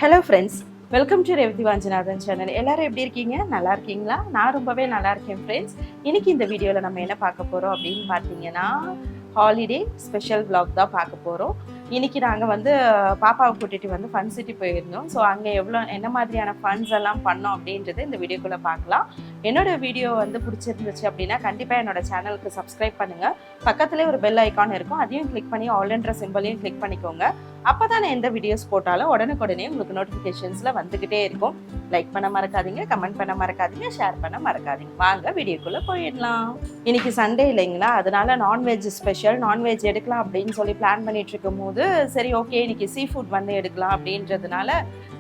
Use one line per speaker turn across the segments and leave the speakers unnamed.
Hello friends, welcome to Revathi Vanchinathan channel. எல்லாரும் எப்படி இருக்கீங்க? நல்லா இருக்கீங்களா? நான் ரொம்பவே நல்லா இருக்கேன் ஃப்ரெண்ட்ஸ். இன்னைக்கு இந்த வீடியோவில் நம்ம என்ன பார்க்க போகிறோம் அப்படின்னு பார்த்தீங்கன்னா, ஹாலிடே ஸ்பெஷல் vlog தான் பார்க்க போகிறோம். இன்னைக்கு நாங்கள் வந்து பாப்பாவை கூட்டிகிட்டு வந்து ஃபன் சிட்டி போயிருந்தோம். ஸோ அங்கே என்ன மாதிரியான ஃபன்ஸ் எல்லாம் பண்ணோம் அப்படின்றது இந்த வீடியோக்குள்ளே பார்க்கலாம். என்னோட வீடியோ வந்து பிடிச்சிருந்துச்சு அப்படின்னா கண்டிப்பாக என்னோட சேனலுக்கு சப்ஸ்கிரைப் பண்ணுங்கள். பக்கத்துலேயே ஒரு பெல் ஐக்கான் இருக்கும், அதையும் கிளிக் பண்ணி ஆல்ன்ற சிம்பிளையும் கிளிக் பண்ணிக்கோங்க. அப்போ தான் நான் எந்த வீடியோஸ் போட்டாலும் உடனுக்குடனே உங்களுக்கு நோட்டிஃபிகேஷன்ஸில் வந்துக்கிட்டே இருக்கும். லைக் பண்ண மறக்காதீங்க, கமெண்ட் பண்ண மறக்காதீங்க, ஷேர் பண்ண மறக்காதீங்க. வாங்க வீடியோக்குள்ளே போயிடலாம். இன்னைக்கு சண்டே இல்லைங்களா, அதனால நான்வெஜ் ஸ்பெஷல், நான்வெஜ் எடுக்கலாம் அப்படின்னு சொல்லி பிளான் பண்ணிட்டு இருக்கும் போது சரி ஓகே இன்னைக்கு சீ ஃபுட் வந்து எடுக்கலாம் அப்படின்றதுனால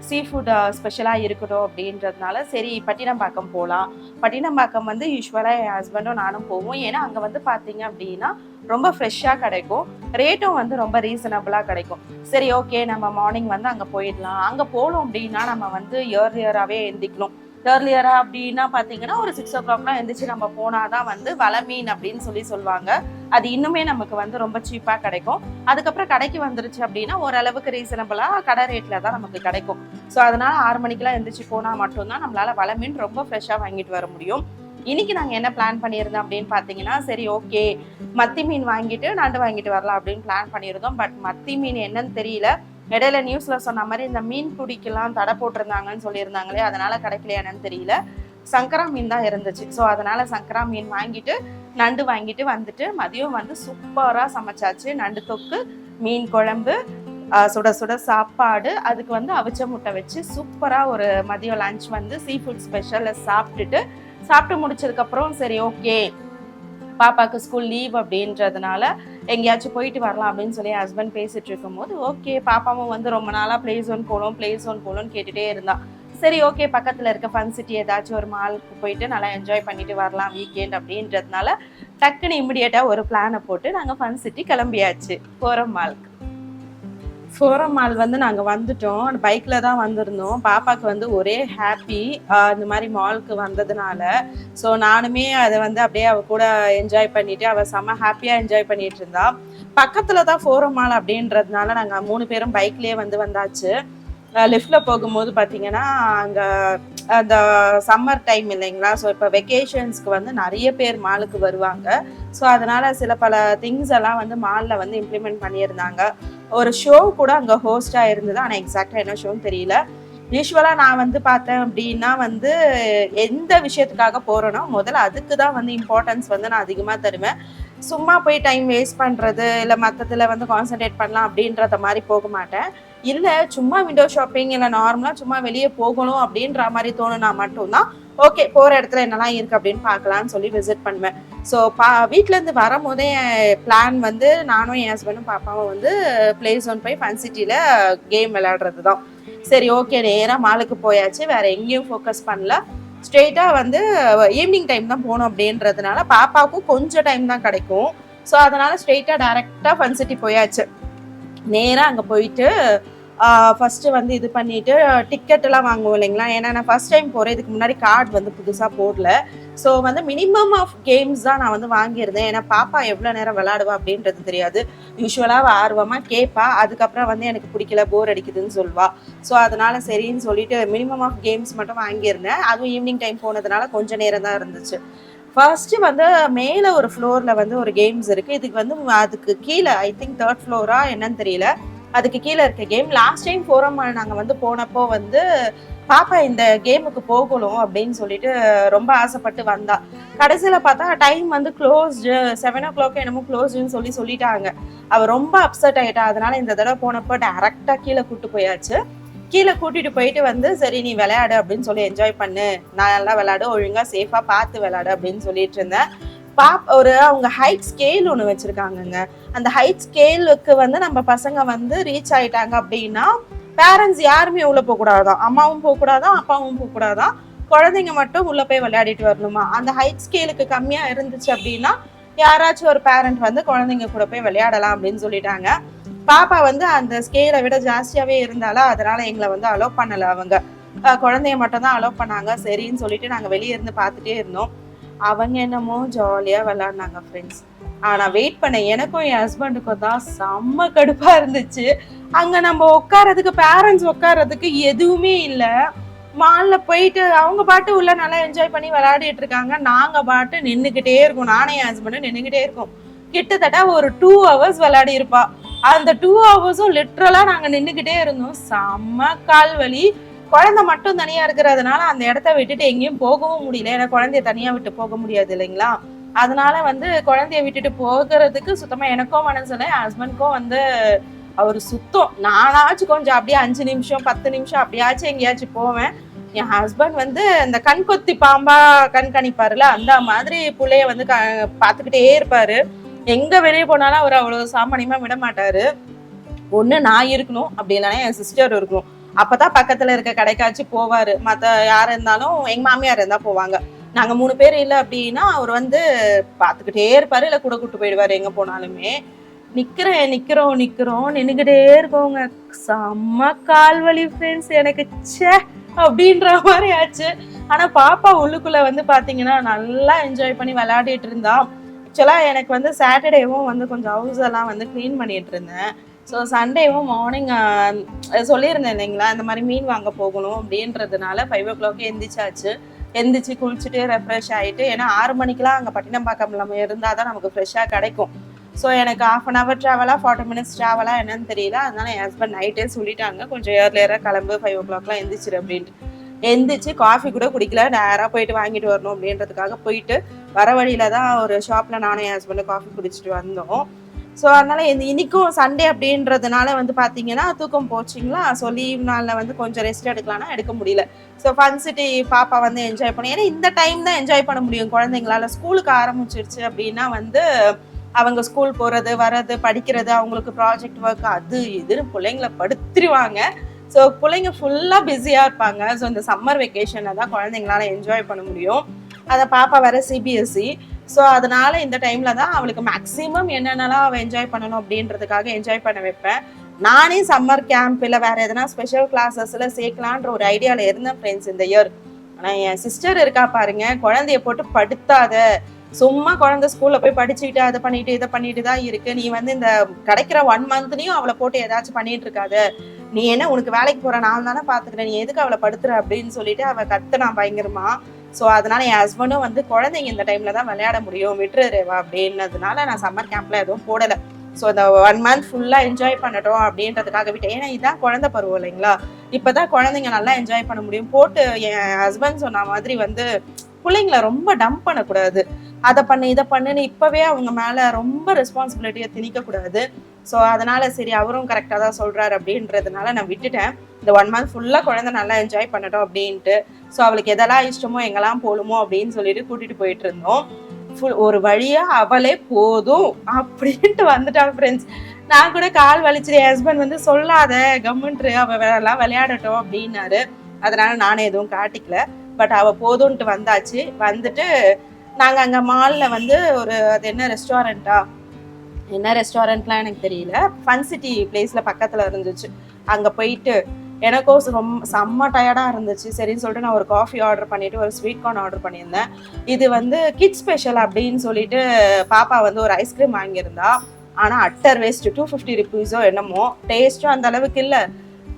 சீ ஃபுட் ஸ்பெஷலாக இருக்கட்டும் அப்படின்றதுனால சரி பட்டினம்பாக்கம் போகலாம். பட்டினம்பாக்கம் வந்து யூஸ்வலாக என் ஹஸ்பண்டும் நானும் போவோம். ஏன்னா அங்கே வந்து பார்த்தீங்க அப்படின்னா ரொம்ப ஃப்ரெஷ்ஷாக கிடைக்கும், ரேட்டும் வந்து ரொம்ப ரீசனபிளாக கிடைக்கும். சரி ஓகே நம்ம மார்னிங் வந்து அங்கே போயிடலாம். அங்கே போகணும் அப்படின்னா நம்ம வந்து இயர்லியராகவே எந்திக்கணும். இயர்லியராக அப்படின்னா பார்த்தீங்கன்னா ஒரு 6 o'clock எழுந்திரிச்சு நம்ம போனால் தான் வந்து வலை மீன் அப்படின்னு சொல்லுவாங்க. அது இன்னுமே நமக்கு வந்து ரொம்ப சீப்பாக கிடைக்கும். அதுக்கப்புறம் கடைக்கு வந்துருச்சு அப்படின்னா ஓரளவுக்கு ரீசனபிளாக கடை ரேட்டில் தான் நமக்கு கிடைக்கும். ஸோ அதனால 6 மணிக்கெலாம் எழுந்திரிச்சு போனால் மட்டும்தான் நம்மளால வலை மீன் ரொம்ப ஃப்ரெஷ்ஷாக வாங்கிட்டு வர முடியும். இன்னைக்கு நாங்கள் என்ன பிளான் பண்ணியிருந்தோம் அப்படின்னு பார்த்தீங்கன்னா, சரி ஓகே மத்தி மீன் வாங்கிட்டு நண்டு வாங்கிட்டு வரலாம் அப்படின்னு பிளான் பண்ணியிருந்தோம். பட் மத்தி மீன் என்னன்னு தெரியல. இடையில நியூஸ்ல சொன்ன மாதிரி இந்த மீன் பிடிக்கலாம் தடை போட்டிருந்தாங்கன்னு சொல்லியிருந்தாங்களே, அதனால கிடைக்கலையா என்னன்னு தெரியல. சங்கரா மீன் தான் இருந்துச்சு. ஸோ அதனால சங்கரா மீன் வாங்கிட்டு நண்டு வாங்கிட்டு வந்துட்டு மதியம் வந்து சூப்பராக சமைச்சாச்சு. நண்டு தொக்கு, மீன் குழம்பு, சுட சுட சாப்பாடு, அதுக்கு வந்து அவிச்ச முட்டை வச்சு சூப்பராக ஒரு மதியம் லஞ்ச் வந்து சீ ஃபுட் ஸ்பெஷலில் சாப்பிட்டு முடிச்சதுக்கப்புறம் சரி ஓகே பாப்பாவுக்கு ஸ்கூல் லீவ் அப்படின்றதுனால எங்கேயாச்சும் போயிட்டு வரலாம் அப்படின்னு சொல்லி ஹஸ்பண்ட் பேசிட்டு இருக்கும்போது ஓகே பாப்பாவும் வந்து ரொம்ப நாளாக பிளேஸ் ஒன் போகணும்னு கேட்டுகிட்டே இருந்தா. சரி ஓகே பக்கத்தில் இருக்க ஃபன் சிட்டி ஏதாச்சும் ஒரு மாலுக்கு போயிட்டு நல்லா என்ஜாய் பண்ணிட்டு வரலாம் வீக்கெண்ட் அப்படின்றதுனால டக்குன்னு இமிடியேட்டாக ஒரு பிளானை போட்டு நாங்கள் ஃபன் சிட்டி கிளம்பியாச்சு. ஃபோரம் மால் வந்து நாங்கள் வந்துட்டோம். பைக்கில் தான் வந்திருந்தோம். பாப்பாவுக்கு வந்து ஒரே ஹாப்பி இந்த மாதிரி மாலுக்கு வந்ததுனால. ஸோ நானுமே அதை வந்து அப்படியே அவள் கூட என்ஜாய் பண்ணிவிட்டு அவள் செம்ம ஹாப்பியாக என்ஜாய் பண்ணிகிட்டு இருந்தா. பக்கத்தில் தான் ஃபோரம் மால் அப்படின்றதுனால நாங்கள் 3 பேரும் பைக்லேயே வந்தாச்சு. லிஃப்டில் போகும்போது பார்த்தீங்கன்னா அங்கே அந்த சம்மர் டைம் இல்லைங்களா, ஸோ இப்போ வெக்கேஷன்ஸ்க்கு வந்து நிறைய பேர் மாலுக்கு வருவாங்க. ஸோ அதனால் சில பல திங்ஸ் எல்லாம் வந்து மாலில் வந்து இம்ப்ளிமெண்ட் பண்ணியிருந்தாங்க. ஒரு ஷோ கூட அங்கே ஹோஸ்டாக இருந்தது, ஆனால் எக்ஸாக்டாக என்ன ஷோன்னு தெரியல. யூஸ்வலாக நான் வந்து பார்த்தேன் அப்படின்னா வந்து எந்த விஷயத்துக்காக போகிறேன்னா முதல்ல அதுக்கு தான் வந்து இம்பார்ட்டன்ஸ் வந்து நான் அதிகமாக தருவேன். சும்மா போய் டைம் வேஸ்ட் பண்ணுறது இல்லை மற்றதில் வந்து கான்சன்ட்ரேட் பண்ணலாம் அப்படின்றத மாதிரி போக மாட்டேன். இல்லை சும்மா விண்டோ ஷாப்பிங் இல்லை நார்மலாக சும்மா வெளியே போகணும் அப்படின்ற மாதிரி தோணுனா மட்டும்தான் ஓகே போகிற இடத்துல என்னெல்லாம் இருக்குது அப்படின்னு பார்க்கலான்னு சொல்லி விசிட் பண்ணுவேன். ஸோ வீட்டிலேருந்து வரும்போதே பிளான் வந்து நானும் என் ஹஸ்பண்டும் பாப்பாவும் வந்து பிளேஸ் ஒன் போய் ஃபன் சிட்டியில் கேம் விளையாடுறது தான். சரி ஓகே நேராக மாலுக்கு போயாச்சு, வேறு எங்கேயும் ஃபோக்கஸ் பண்ணல. ஸ்ட்ரெயிட்டாக வந்து ஈவினிங் டைம் தான் போகணும் அப்படின்றதுனால பாப்பாவுக்கும் கொஞ்சம் டைம் தான் கிடைக்கும். ஸோ அதனால் ஸ்ட்ரெயிட்டாக டைரெக்டாக ஃபன் சிட்டி போயாச்சு. நேராக அங்கே போயிட்டு ஃபஸ்ட்டு வந்து இது பண்ணிவிட்டு டிக்கெட்டெல்லாம் வாங்குவோம் இல்லைங்களா. ஏன்னா நான் ஃபஸ்ட் டைம் போகிறேன், இதுக்கு முன்னாடி கார்டு வந்து புதுசாக போடல. ஸோ வந்து மினிமம் ஆஃப் கேம்ஸ் தான் நான் வந்து வாங்கியிருந்தேன். ஏன்னா பாப்பா எவ்வளோ நேரம் விளையாடுவா அப்படின்றது தெரியாது. யூஸ்வலாக ஆர்வமாக கேட்பா, அதுக்கப்புறம் வந்து எனக்கு பிடிக்கல போர் அடிக்குதுன்னு சொல்லுவா. ஸோ அதனால் சரின்னு சொல்லிட்டு மினிமம் ஆஃப் கேம்ஸ் மட்டும் வாங்கியிருந்தேன். அதுவும் ஈவினிங் டைம் போனதுனால கொஞ்சம் நேரம் தான் இருந்துச்சு. ஃபர்ஸ்ட்டு வந்து மேலே ஒரு ஃப்ளோரில் வந்து ஒரு கேம்ஸ் இருக்குது. இதுக்கு வந்து அதுக்கு கீழே ஐ திங்க் 3rd ஃப்ளோரா என்னன்னு தெரியல, அதுக்கு கீழே இருக்க game. Last time forum mall நாங்கள் வந்து போனப்போ வந்து பாப்பா இந்த கேமுக்கு போகணும் அப்படின்னு சொல்லிட்டு ரொம்ப ஆசைப்பட்டு வந்தா. கடைசியில் பார்த்தா டைம் வந்து க்ளோஸ்டு, 7 o'clock என்னமோ க்ளோஸ்டுன்னு சொல்லிட்டாங்க. அவள் ரொம்ப அப்செட் ஆகிட்டா. அதனால இந்த தடவை போனப்போ டேரெக்டாக கீழே கூப்பிட்டு போயாச்சு. கீழே கூட்டிகிட்டு போயிட்டு வந்து சரி நீ விளையாடு அப்படின்னு சொல்லி என்ஜாய் பண்ணு, நான் நல்லா விளையாடு, ஒழுங்காக சேஃபாக பார்த்து விளையாடு அப்படின்னு சொல்லிட்டு இருந்தேன். அவங்க ஹைட் ஸ்கேல் ஒன்று வச்சுருக்காங்கங்க. அந்த ஹைட் ஸ்கேலுக்கு வந்து நம்ம பசங்க வந்து ரீச் ஆகிட்டாங்க அப்படின்னா பேரண்ட்ஸ் யாருமே உள்ளே போகக்கூடாதான், அம்மாவும் போகக்கூடாதான் அப்பாவும் போகக்கூடாதான், குழந்தைங்க மட்டும் உள்ளே போய் விளையாடிட்டு வரணுமா. அந்த ஹைட் ஸ்கேலுக்கு கம்மியாக இருந்துச்சு அப்படின்னா யாராச்சும் ஒரு பேரண்ட் வந்து குழந்தைங்க கூட போய் விளையாடலாம் அப்படின்னு சொல்லிட்டாங்க. பாப்பா வந்து அந்த ஸ்கேலை விட ஜாஸ்தியாகவே இருந்தாலா, அதனால எங்களை வந்து அலோவ் பண்ணலை. அவங்க குழந்தைய மட்டும் தான் அலோவ் பண்ணாங்க. சரின்னு சொல்லிட்டு நாங்கள் வெளியே இருந்து பார்த்துட்டே இருந்தோம். அவங்க என்னமோ ஜாலியாக விளையாடினாங்க ஃப்ரெண்ட்ஸ். ஆனா வெயிட் பண்ண எனக்கும் என் ஹஸ்பண்டுக்கும் தான் செம்ம கடுப்பா இருந்துச்சு. அங்க நம்ம உட்காரதுக்கு பேரண்ட்ஸ் உட்காரதுக்கு எதுவுமே இல்லை. மால்ல போயிட்டு அவங்க பாட்டு உள்ள நல்லா என்ஜாய் பண்ணி விளையாடிட்டு இருக்காங்க. நாங்க பாட்டு நின்றுகிட்டே இருக்கோம். நானே என் ஹஸ்பண்டும் நின்றுகிட்டே இருக்கோம். கிட்டத்தட்ட ஒரு 2 hours விளையாடி இருப்பா. அந்த 2 hours-உம் லிட்ரலா நாங்க நின்றுகிட்டே இருந்தோம். செம்ம கால் வலி. குழந்தை மட்டும் தனியா இருக்கிறதுனால அந்த இடத்த விட்டுட்டு எங்கேயும் போகவும் முடியல. ஏன்னா குழந்தைய தனியா விட்டு போக முடியாது இல்லைங்களா? அதனால குழந்தைய விட்டுட்டு போகிறதுக்கு சுத்தமா எனக்கும் மனசு இல்லை, என் ஹஸ்பண்ட்க்கும் அவரு சுத்தம். நானாச்சும் கொஞ்சம் அப்படியே 5 நிமிஷம் 10 நிமிஷம் அப்படியாச்சும் எங்கேயாச்சும் போவேன். என் ஹஸ்பண்ட் இந்த கண் கொத்தி பாம்பா கண்காணிப்பாருல, அந்த மாதிரி புள்ளைய பார்த்துக்கிட்டே இருப்பாரு. எங்க வெளியே போனாலும் அவர் அவ்வளவு சாமானியமா விட மாட்டாரு. ஒண்ணு நான் இருக்கணும், அப்படி இல்லைன்னா என் சிஸ்டர் இருக்கணும். அப்பதான் பக்கத்துல இருக்க கடைக்காச்சும் போவாரு. மத்த யாரு இருந்தாலும் எங்க மாமியார் இருந்தா போவாங்க. நாங்க 3 பேர் இல்லை அப்படின்னா அவர் பார்த்துக்கிட்டே இருப்பாரு, இல்ல கூட கூட்டு போயிடுவாரு எங்க போனாலுமே. நிக்கிறோம் நின்னுகிட்டே இருக்கோங்க. செம்ம கால்வலி ஃப்ரெண்ட்ஸ். எனக்கு சே அப்படின்ற மாதிரி ஆச்சு. ஆனா பாப்பா உள்ளுக்குள்ள பாத்தீங்கன்னா நல்லா என்ஜாய் பண்ணி விளையாடிட்டு இருந்தா. ஆக்சுவலா எனக்கு சாட்டர்டேவும் கொஞ்சம் ஹவுஸ் எல்லாம் கிளீன் பண்ணிட்டு இருந்தேன். ஸோ சண்டேவும் மார்னிங் சொல்லியிருந்தேன் இல்லைங்களா, இந்த மாதிரி மீன் வாங்க போகணும் அப்படின்றதுனால 5 o'clock எந்திரிச்சு குளிச்சுட்டு ரெஃப்ரெஷ் ஆகிட்டு, ஏன்னா 6 மணிக்கெலாம் அங்கே பட்டினப்பாக்கம் நம்ம இருந்தால் தான் நமக்கு ஃப்ரெஷ்ஷாக கிடைக்கும். ஸோ எனக்கு 1/2 hour ட்ராவலாக 40 minutes ட்ராவலாக என்னன்னு தெரியல. அதனால என் ஹஸ்பண்ட் நைட்டே சொல்லிட்டாங்க, கொஞ்சம் ஏர்லியராக கிளம்பு, 5 o'clockலாம் எந்திரிச்சிரு அப்படின்ட்டு. எந்திரிச்சு காஃபி கூட குடிக்கல, நேராக போயிட்டு வாங்கிட்டு வரணும் அப்படின்றதுக்காக போயிட்டு வர வழியில தான் ஒரு ஷாப்பில் நானும் என் ஹஸ்பண்டும் காஃபி குடிச்சிட்டு வந்தோம். ஸோ அதனால இன்னைக்கும் சண்டே அப்படின்றதுனால பார்த்தீங்கன்னா தூக்கம் போச்சுங்களா. ஸோ லீவ் நாளில் கொஞ்சம் ரெஸ்ட் எடுக்கலாம்னா எடுக்க முடியல. ஸோ ஃபன் சிட்டி பாப்பா என்ஜாய் பண்ணி, ஏன்னா இந்த டைம் தான் என்ஜாய் பண்ண முடியும் குழந்தைங்களால. ஸ்கூலுக்கு ஆரம்பிச்சிருச்சு அப்படின்னா அவங்க ஸ்கூல் போகிறது வர்றது படிக்கிறது, அவங்களுக்கு ப்ராஜெக்ட் ஒர்க் அது இதுன்னு பிள்ளைங்களை படுத்துருவாங்க. ஸோ பிள்ளைங்க ஃபுல்லாக பிஸியாக இருப்பாங்க. ஸோ இந்த சம்மர் வெக்கேஷனில் தான் குழந்தைங்களால என்ஜாய் பண்ண முடியும். அதை பாப்பா வர CBSE. ஸோ அதனால இந்த டைமில் தான் அவளுக்கு மேக்ஸிமம் என்னென்னலாம் அவள் என்ஜாய் பண்ணணும் அப்படின்றதுக்காக என்ஜாய் பண்ண வைப்பேன். நானே சம்மர் கேம்ப் இல்லை வேறு எதனா ஸ்பெஷல் கிளாஸஸில் சேர்க்கலான்ற ஒரு ஐடியாவில் இருந்தேன் ஃப்ரெண்ட்ஸ் இந்த இயர். ஆனால் என் சிஸ்டர் இருக்கா பாருங்க, குழந்தைய போட்டு படுத்தாத, சும்மா குழந்தை ஸ்கூல்ல போய் படிச்சுக்கிட்டு அதை பண்ணிட்டு இதை பண்ணிட்டு தான் இருக்கு, நீ இந்த கிடைக்கிற 1 monthலையும் அவளை போட்டு ஏதாச்சும் பண்ணிட்டு இருக்காத, நீ என்ன உனக்கு வேலைக்கு போற நான் தானே பாத்துக்கிறேன், நீ எதுக்கு அவளை படுத்துற அப்படின்னு சொல்லிட்டு அவ கத்துனா பயங்கரமா. ஸோ அதனால என் ஹஸ்பண்டும் குழந்தைங்க இந்த டைம்ல தான் விளையாட முடியும், விட்டுருவா அப்படின்னதுனால நான் சம்மர் கேம்ப்ல எதுவும் போடலை. ஸோ இந்த 1 month ஃபுல்லா என்ஜாய் பண்ணட்டும் அப்படின்றதுக்காக விட்டேன். ஏன்னா இதான் குழந்தை பருவம் இல்லைங்களா, இப்பதான் குழந்தைங்க நல்லா என்ஜாய் பண்ண முடியும். போட்டு என் ஹஸ்பண்ட் சொன்ன மாதிரி பிள்ளைங்களை ரொம்ப டம்ப் பண்ணக்கூடாது, அதை பண்ணு இதை பண்ணுன்னு இப்பவே அவங்க மேல ரொம்ப ரெஸ்பான்சிபிலிட்டியை திணிக்க கூடாது. ஸோ அதனால சரி அவரும் கரெக்டாக தான் சொல்றாரு அப்படின்றதுனால நான் விட்டுட்டேன். இந்த 1 month ஃபுல்லா குழந்தை நல்லா என்ஜாய் பண்ணட்டும் அப்படின்ட்டு. ஸோ அவளுக்கு எதெல்லாம் இஷ்டமோ எங்கெல்லாம் போகணுமோ அப்படின்னு சொல்லிட்டு கூட்டிட்டு போயிட்டு இருந்தோம். ஒரு வழியா அவளே போதும் அப்படின்ட்டு வந்துட்டான் ஃப்ரெண்ட்ஸ். நான் கூட கால் வலிச்சுட்டு என் ஹஸ்பண்ட் சொல்லாத கம்முன்ட்டு அவ எல்லாம் விளையாடட்டும் அப்படின்னாரு. அதனால நானே எதுவும் காட்டிக்கல. பட் அவ போதும்ன்ட்டு வந்தாச்சு. வந்துட்டு நாங்கள் அங்கே மாலில் ஒரு அது என்ன ரெஸ்டாரண்ட்லாம் எனக்கு தெரியல, ஃபன் சிட்டி பிளேஸில் பக்கத்தில் இருந்துச்சு. அங்கே போயிட்டு எனக்கும் ரொம்ப செம்ம டயர்டாக இருந்துச்சு. சரின்னு சொல்லிட்டு நான் ஒரு காஃபி ஆர்டர் பண்ணிவிட்டு ஒரு ஸ்வீட் கார்ன் ஆர்டர் பண்ணியிருந்தேன். இது கிட்ஸ் ஸ்பெஷல் அப்படின்னு சொல்லிட்டு பாப்பா ஒரு ஐஸ்கிரீம் வாங்கியிருந்தா. ஆனால் அட்டர் வேஸ்ட்டு, 250 rupees என்னமோ. டேஸ்ட்டும் அந்த அளவுக்கு இல்லை,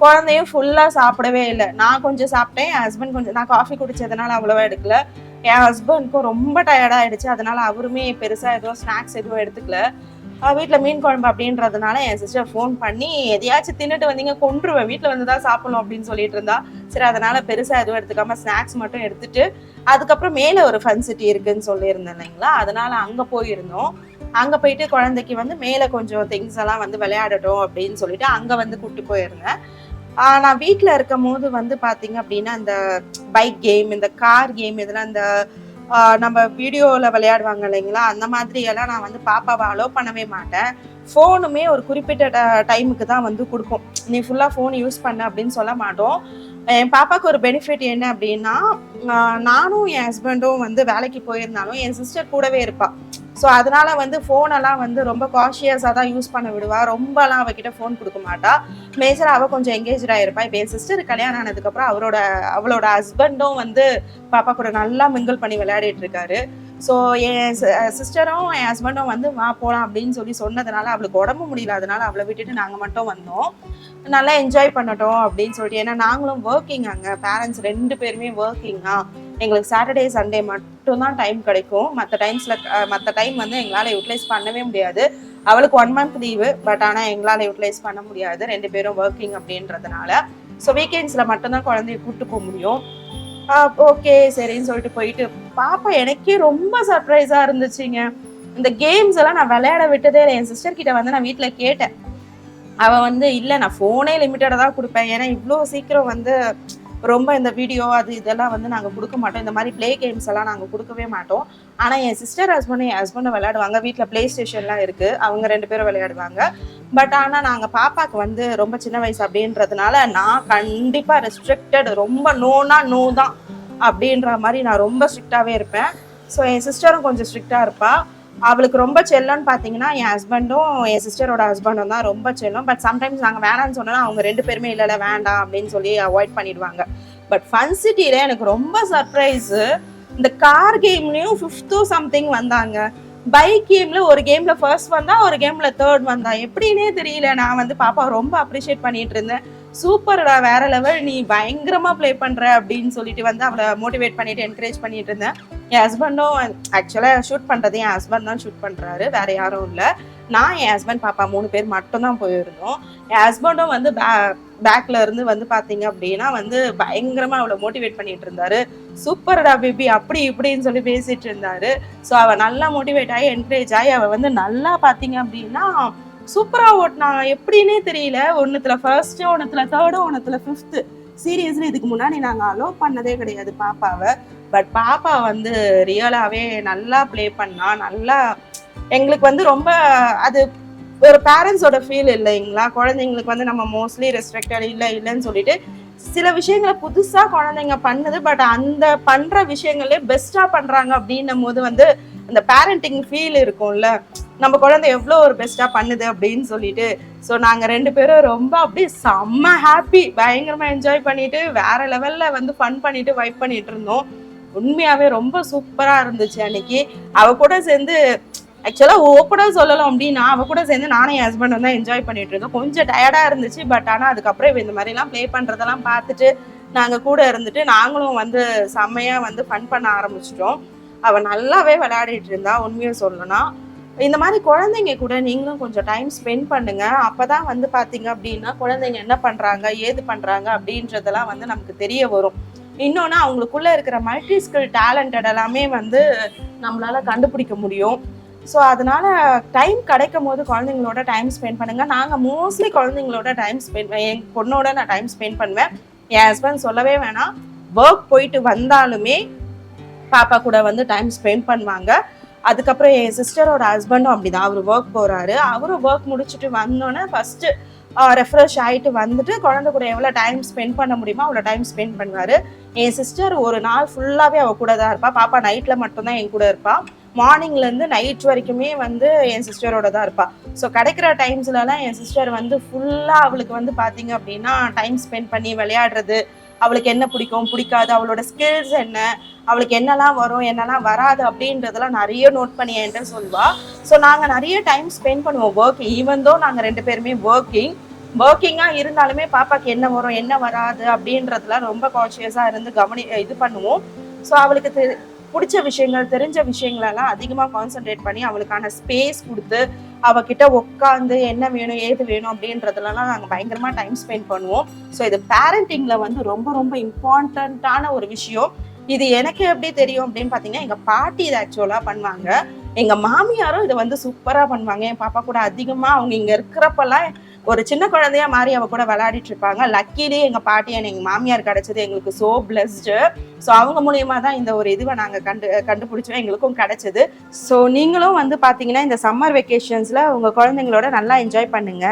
குழந்தையும் ஃபுல்லாக சாப்பிடவே இல்லை. நான் கொஞ்சம் சாப்பிட்டேன், என் ஹஸ்பண்ட் கொஞ்சம். நான் காஃபி குடிச்சதுனால அவ்வளோவா எடுக்கல. என் ஹஸ்பண்ட்க்கும் ரொம்ப டயர்டாகிடுச்சு, அதனால அவருமே பெருசாக எதுவும் ஸ்நாக்ஸ் எதுவும் எடுத்துக்கல. வீட்டில் மீன் குழம்பு அப்படின்றதுனால என் சிஸ்டர் ஃபோன் பண்ணி எதையாச்சும் தின்னுட்டு வந்தீங்க கொன்றுவேன், வீட்டில் தான் சாப்பிடணும் அப்படின்னு சொல்லிட்டு இருந்தா. சரி அதனால பெருசாக எதுவும் எடுத்துக்காம ஸ்நாக்ஸ் மட்டும் எடுத்துட்டு அதுக்கப்புறம் மேலே ஒரு ஃபன் சிட்டி இருக்குன்னு சொல்லியிருந்தேன் இல்லைங்களா, அதனால அங்கே போயிருந்தோம். அங்கே போயிட்டு குழந்தைக்கு மேலே கொஞ்சம் திங்ஸ் எல்லாம் விளையாடட்டும் அப்படின்னு சொல்லிட்டு அங்கே கூப்பிட்டு போயிருந்தேன். நான் வீட்டில் இருக்கும் போது பார்த்தீங்க அப்படின்னா இந்த பைக் கேம், இந்த கார் கேம், இதெல்லாம் இந்த நம்ம வீடியோவில் விளையாடுவாங்க இல்லைங்களா, அந்த மாதிரி எல்லாம் நான் பாப்பாவை அலோவ் பண்ணவே மாட்டேன். ஃபோனுமே ஒரு குறிப்பிட்ட டைமுக்கு தான் கொடுப்போம். நீ ஃபுல்லாக ஃபோன் யூஸ் பண்ண அப்படின்னு சொல்ல மாட்டோம். என் பாப்பாவுக்கு ஒரு பெனிஃபிட் என்ன அப்படின்னா, நானும் என் ஹஸ்பண்டும் வேலைக்கு போயிருந்தாலும் என் சிஸ்டர் கூடவே இருப்பாள். ஸோ அதனால ஃபோனெல்லாம் ரொம்ப காஷியஸாக தான் யூஸ் பண்ண விடுவா. ரொம்பலாம் அவகிட்ட ஃபோன் கொடுக்க மாட்டா. மேஜராக அவள் கொஞ்சம் எங்கேஜாக இருப்பா. இப்போ என் சிஸ்டர் கல்யாணம் ஆனதுக்கப்புறம் அவளோட ஹஸ்பண்டும் பாப்பா கூட நல்லா மிங்கிள் பண்ணி விளையாடிட்டு இருக்காரு. ஸோ என் சிஸ்டரும் என் ஹஸ்பண்டும் வந்து வா போகலாம் அப்படின்னு சொல்லி சொன்னதுனால அவளுக்கு உடம்பு முடியல, அதனால அவளை விட்டுட்டு நாங்கள் மட்டும் வந்தோம். நல்லா என்ஜாய் பண்ணட்டும் அப்படின்னு சொல்லிட்டு. ஏன்னா நாங்களும் ஒர்க்கிங், அங்கே பேரண்ட்ஸ் 2 பேருமே ஒர்க்கிங்கா, எங்களுக்கு சாட்டர்டே சண்டே மட்டும்தான் டைம் கிடைக்கும். மற்ற டைம் வந்து எங்களால் யூட்டிலைஸ் பண்ணவே முடியாது. அவளுக்கு 1 மந்த் லீவு, பட் ஆனால் எங்களால் யூட்டிலைஸ் பண்ண முடியாது, 2 பேரும் ஒர்க்கிங் அப்படின்றதுனால. ஸோ வீக்கெண்ட்ஸில் மட்டும்தான் குழந்தைய கூப்பிட்டு போக முடியும். ஓகே சரின்னு சொல்லிட்டு போயிட்டு, பாப்பா எனக்கே ரொம்ப சர்ப்ரைஸாக இருந்துச்சுங்க. இந்த கேம்ஸ் எல்லாம் நான் விளையாட விட்டதே இல்லை. என் சிஸ்டர் கிட்ட வந்து நான் வீட்டில் கேட்டேன். அவள் வந்து இல்லை நான் ஃபோனே லிமிட்டடாக தான் கொடுப்பேன், ஏன்னா இவ்வளோ சீக்கிரம் வந்து ரொம்ப இந்த வீடியோ அது இதெல்லாம் வந்து நாங்கள் கொடுக்க மாட்டோம், இந்த மாதிரி ப்ளே கேம்ஸ் எல்லாம் நாங்கள் கொடுக்கவே மாட்டோம். ஆனால் என் சிஸ்டர் என் ஹஸ்பண்டும் விளையாடுவாங்க, வீட்டில் ப்ளே ஸ்டேஷன்லாம் இருக்குது, அவங்க 2 பேரும் விளையாடுவாங்க. பட் ஆனால் நாங்கள் பாப்பாவுக்கு வந்து ரொம்ப சின்ன வயசு அப்படின்றதுனால நான் கண்டிப்பாக ரெஸ்ட்ரிக்டட், ரொம்ப நோனா நோ தான் அப்படின்ற மாதிரி நான் ரொம்ப ஸ்ட்ரிக்டாகவே இருப்பேன். ஸோ என் சிஸ்டரும் கொஞ்சம் ஸ்ட்ரிக்டாக இருப்பாள். அவளுக்கு ரொம்ப செல்லம்னு பார்த்தீங்கன்னா என் ஹஸ்பண்டும் என் சிஸ்டரோட ஹஸ்பண்டும் தான் ரொம்ப செல்லம். பட் சம்டைம்ஸ் நாங்கள் வேணான்னு சொன்னோன்னா அவங்க 2 பேருமே இல்லை வேண்டாம் அப்படின்னு சொல்லி அவாய்ட் பண்ணிடுவாங்க. பட் ஃபன் சிட்டியில் எனக்கு ரொம்ப சர்ப்ரைஸு, இந்த கார் கேம்லேயும் 5th சம்திங் வந்தாங்க. பைக் கேம்ல ஒரு கேம்ல ஃபர்ஸ்ட் வந்தா, ஒரு கேம்ல 3rd வந்தா, எப்படின்னே தெரியல. நான் வந்து பாப்பா ரொம்ப அப்ரிஷியேட் பண்ணிட்டு இருந்தேன். சூப்பர்டா, வேற லெவல், நீ பயங்கரமா ப்ளே பண்ற அப்படின்னு சொல்லிட்டு வந்து அவளை மோட்டிவேட் பண்ணிட்டு என்கரேஜ் பண்ணிட்டு இருந்தேன். என் ஹஸ்பண்டும் ஆக்சுவலா ஷூட் பண்றது என் ஹஸ்பண்ட் தான் ஷூட் பண்றாரு, வேற யாரும் இல்லை. நான் என் ஹஸ்பண்ட் பாப்பா 3 பேர் மட்டும்தான் போயிருந்தோம். என் ஹஸ்பண்டும் வந்து பேக்ல இருந்து வந்து பாத்தீங்க அப்படின்னா வந்து பயங்கரமா அவளை மோட்டிவேட் பண்ணிட்டு இருந்தாரு. சூப்பர்டா பேபி அப்படி இப்படின்னு சொல்லி பேசிட்டு இருந்தாரு. ஸோ அவ நல்லா மோட்டிவேட் ஆகி என்கரேஜ் ஆகி அவ வந்து நல்லா பாத்தீங்க அப்படின்னா சூப்பரா ஓட்டினா, எப்படின்னே தெரியல. ஒன்னுத்துல ஃபர்ஸ்ட், ஒன்னுத்துல 3rd, ஒன்னுத்துல 5th. சீரியஸ்லி இதுக்கு முன்னாடி நாங்க அலோவ் பண்ணதே கிடையாது பாப்பாவை. பட் பாப்பா வந்து ரியலாவே நல்லா ப்ளே பண்ணா. நல்லா எங்களுக்கு வந்து ரொம்ப அது ஒரு பேரண்ட்ஸோட ஃபீல் இல்லைங்களா, குழந்தைங்களுக்கு வந்து நம்ம மோஸ்ட்லி ரெஸ்ட்ரிக்டட் இல்லைன்னு சொல்லிட்டு சில விஷயங்களை புதுசா குழந்தைங்க பண்ணுது. பட் அந்த பண்ற விஷயங்களே பெஸ்டா பண்றாங்க அப்படின்னும் போது வந்து அந்த பேரண்டிங் ஃபீல் இருக்கும்ல, நம்ம குழந்தை எவ்வளோ ஒரு பெஸ்டா பண்ணுது அப்படின்னு சொல்லிட்டு. ஸோ நாங்க 2 பேரும் ரொம்ப அப்படியே செம்ம ஹாப்பி, பயங்கரமா என்ஜாய் பண்ணிட்டு வேற லெவல்ல வந்து ஃபன் பண்ணிட்டு வைப் பண்ணிட்டு இருந்தோம். உண்மையாவே ரொம்ப சூப்பரா இருந்துச்சு அன்னைக்கு. அவ கூட சேர்ந்து ஆக்சுவலா ஓப்பனா சொல்லலாம் அப்படின்னா அவ கூட சேர்ந்து நானும் என் ஹஸ்பண்ட் வந்து என்ஜாய் பண்ணிட்டு இருந்தோம். கொஞ்சம் டயர்டா இருந்துச்சு. பட் ஆனா அதுக்கப்புறம் இந்த மாதிரி எல்லாம் ப்ளே பண்றதெல்லாம் பார்த்துட்டு நாங்க கூட இருந்துட்டு நாங்களும் வந்து செம்மையா வந்து ஃபன் பண்ண ஆரம்பிச்சிட்டோம். அவ நல்லாவே விளையாடிட்டு இருந்தா. உண்மையை சொல்லணும்னா இந்த மாதிரி குழந்தைங்க கூட நீங்களும் கொஞ்சம் டைம் ஸ்பெண்ட் பண்ணுங்க. அப்பதான் வந்து பாத்தீங்க அப்படின்னா குழந்தைங்க என்ன பண்றாங்க ஏது பண்றாங்க அப்படின்றதெல்லாம் வந்து நமக்கு தெரிய வரும். இன்னொன்னு அவங்களுக்குள்ள இருக்கிற மல்டி ஸ்கில் டேலண்டட் எல்லாமே வந்து நம்மளால கண்டுபிடிக்க முடியும். ஸோ அதனால டைம் கிடைக்கும் போது குழந்தைங்களோட டைம் ஸ்பெண்ட் பண்ணுங்க. நாங்கள் மோஸ்ட்லி குழந்தைங்களோட டைம் ஸ்பெண்ட், என் பொண்ணோட நான் டைம் ஸ்பெண்ட் பண்ணுவேன். என் ஹஸ்பண்ட் சொல்லவே வேணாம், ஒர்க் போயிட்டு வந்தாலுமே பாப்பா கூட வந்து டைம் ஸ்பெண்ட் பண்ணுவாங்க. அதுக்கப்புறம் என் சிஸ்டரோட ஹஸ்பண்டும் அப்படிதான், அவர் ஒர்க் போறாரு. அவரும் ஒர்க் முடிச்சுட்டு வந்தோன்னே ஃபர்ஸ்ட் ரெஃப்ரெஷ் ஆகிட்டு வந்துட்டு குழந்தை கூட எவ்வளோ டைம் ஸ்பெண்ட் பண்ண முடியுமோ அவ்வளோ டைம் ஸ்பெண்ட் பண்ணுவார். என் சிஸ்டர் ஒரு நாள் ஃபுல்லாகவே அவள் கூட தான் இருப்பாள். பாப்பா நைட்டில் மட்டும்தான் என் கூட இருப்பாள். மார்னிங்லேருந்து நைட் வரைக்குமே வந்து என் சிஸ்டரோட தான் இருப்பாள். ஸோ கிடைக்கிற டைம்ஸ்லலாம் என் சிஸ்டர் வந்து ஃபுல்லாக அவளுக்கு வந்து பார்த்தீங்க அப்படின்னா டைம் ஸ்பெண்ட் பண்ணி விளையாடுறது, அவளுக்கு என்ன பிடிக்கும் பிடிக்காது, அவளோட ஸ்கில்ஸ் என்ன, அவளுக்கு என்னெல்லாம் வரும் என்னெல்லாம் வராது அப்படின்றதெல்லாம் நிறைய நோட் பண்ணி என்கிட்ட சொல்லுவாள். ஸோ நாங்கள் நிறைய டைம் ஸ்பெண்ட் பண்ணுவோம் ஒர்க். ஈவன் தோ நாங்கள் 2 பேருமே ஒர்க்கிங்காக இருந்தாலுமே பாப்பாக்கு என்ன வரும் என்ன வராது அப்படின்றதுலாம் ரொம்ப கான்ஷியஸாக இருந்து இது பண்ணுவோம். ஸோ அவளுக்கு பிடிச்ச விஷயங்கள் தெரிஞ்ச விஷயங்களெல்லாம் அதிகமாக கான்சென்ட்ரேட் பண்ணி அவளுக்கான ஸ்பேஸ் கொடுத்து அவகிட்ட உட்காந்து என்ன வேணும் ஏது வேணும் அப்படின்றதுலாம் நாங்கள் பயங்கரமாக டைம் ஸ்பெண்ட் பண்ணுவோம். ஸோ இது பேரண்டிங்கில் வந்து ரொம்ப ரொம்ப இம்பார்ட்டண்ட்டான ஒரு விஷயம். இது எனக்கு எப்படி தெரியும் அப்படின்னு பார்த்தீங்கன்னா எங்கள் பாட்டி இதை ஆக்சுவலாக பண்ணுவாங்க. எங்கள் மாமியாரும் இதை வந்து சூப்பராக பண்ணுவாங்க. என் பாப்பா கூட அதிகமாக அவங்க இங்கே இருக்கிறப்பெல்லாம் ஒரு சின்ன குழந்தையா மாறி அவ கூட விளையாடிட்டு இருப்பாங்க. லக்கிலி எங்க பாட்டி எங்க மாமியார் கிடைச்சது எங்களுக்கு சோ பிளஸ்டு. ஸோ அவங்க மூலியமா தான் இந்த ஒரு இதுவை நாங்கள் கண்டுபிடிச்சோம், எங்களுக்கும் கிடைச்சது. ஸோ நீங்களும் வந்து பார்த்தீங்கன்னா இந்த சம்மர் வெக்கேஷன்ஸில் உங்கள் குழந்தைங்களோட நல்லா என்ஜாய் பண்ணுங்க.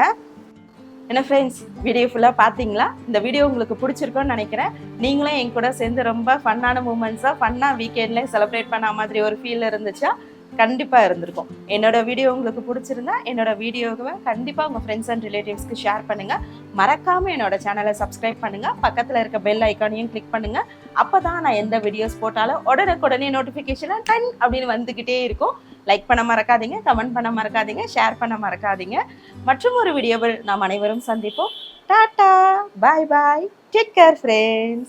என்ன ஃப்ரெண்ட்ஸ், வீடியோ ஃபுல்லாக பார்த்தீங்களா? இந்த வீடியோ உங்களுக்கு பிடிச்சிருக்குன்னு நினைக்கிறேன். நீங்களும் என் கூட சேர்ந்து ரொம்ப ஃபன்னான மூமெண்ட்ஸாக ஃபன்னாக வீக்கெண்ட்லேயே செலிப்ரேட் பண்ண மாதிரி ஒரு ஃபீல் இருந்துச்சா? கண்டிப்பா இருந்திருக்கும். என்னோட வீடியோ உங்களுக்கு பிடிச்சிருந்தா என்னோட வீடியோவை கண்டிப்பா உங்க ஃப்ரெண்ட்ஸ் அண்ட் ரிலேட்டிவ்ஸ்க்கு ஷேர் பண்ணுங்க. மறக்காம என்னோட சேனலை சப்ஸ்கிரைப் பண்ணுங்க. பக்கத்துல இருக்க பெல் ஐக்கானையும் கிளிக் பண்ணுங்க. அப்பதான் நான் எந்த வீடியோஸ் போட்டாலும் உடனுக்குடனே நோட்டிபிகேஷன் டன் அப்படின்னு வந்துகிட்டே இருக்கும். லைக் பண்ண மறக்காதீங்க, கமெண்ட் பண்ண மறக்காதீங்க, ஷேர் பண்ண மறக்காதீங்க. மற்றும் ஒரு வீடியோவில் நாம் அனைவரும் சந்திப்போம். டாடா, பாய் பாய், டேக் கேர் ஃப்ரெண்ட்ஸ்.